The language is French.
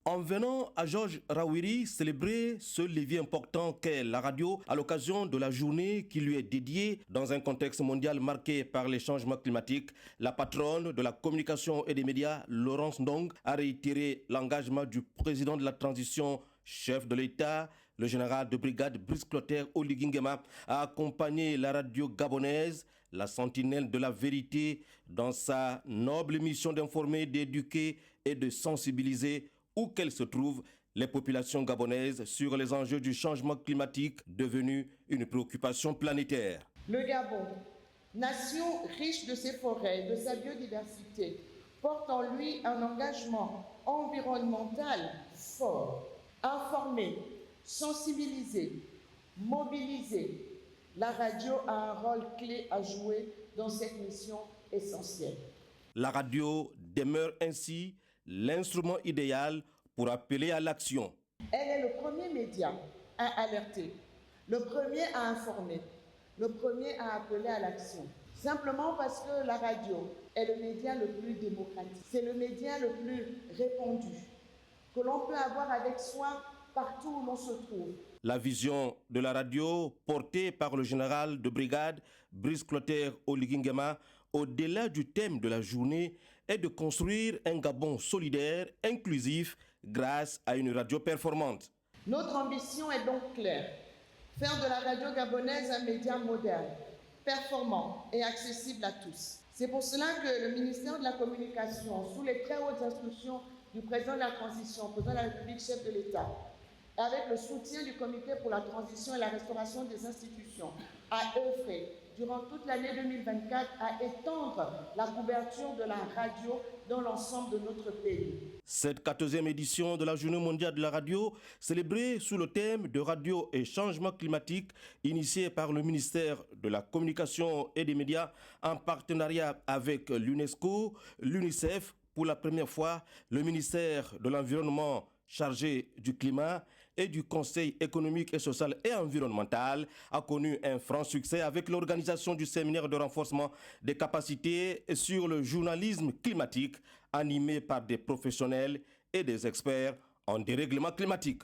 En venant à Georges Rawiri célébrer ce levier important qu'est la radio à l'occasion de la journée qui lui est dédiée dans un contexte mondial marqué par les changements climatiques, la patronne de la communication et des médias, Laurence Ndong, a réitéré l'engagement du président de la transition, chef de l'État, le général de brigade Brice Clotaire Oligui Nguema, à accompagner la radio gabonaise, la sentinelle de la vérité, dans sa noble mission d'informer, d'éduquer et de sensibiliser où qu'elles se trouvent, les populations gabonaises sur les enjeux du changement climatique devenu une préoccupation planétaire. Le Gabon, nation riche de ses forêts, de sa biodiversité, porte en lui un engagement environnemental fort. Informer, sensibiliser, mobiliser, la radio a un rôle clé à jouer dans cette mission essentielle. La radio demeure ainsi l'instrument idéal pour appeler à l'action. Elle est le premier média à alerter, le premier à informer, le premier à appeler à l'action. Simplement parce que la radio est le média le plus démocratique, c'est le média le plus répandu, que l'on peut avoir avec soi partout où l'on se trouve. La vision de la radio, portée par le général de brigade Brice Clotaire Oligui Nguema, au-delà du thème de la journée, est de construire un Gabon solidaire, inclusif, grâce à une radio performante. Notre ambition est donc claire. Faire de la radio gabonaise un média moderne, performant et accessible à tous. C'est pour cela que le ministère de la Communication, sous les très hautes instructions du président de la transition, président de la République, chef de l'État, avec le soutien du Comité pour la transition et la restauration des institutions, a œuvré durant toute l'année 2024 à étendre la couverture de la radio dans l'ensemble de notre pays. Cette 14e édition de la Journée mondiale de la radio, célébrée sous le thème de radio et changement climatique, initiée par le ministère de la Communication et des médias en partenariat avec l'UNESCO, l'UNICEF. Pour la première fois, le ministère de l'Environnement chargé du climat et du Conseil économique et social et environnemental a connu un franc succès avec l'organisation du séminaire de renforcement des capacités sur le journalisme climatique animé par des professionnels et des experts en dérèglement climatique.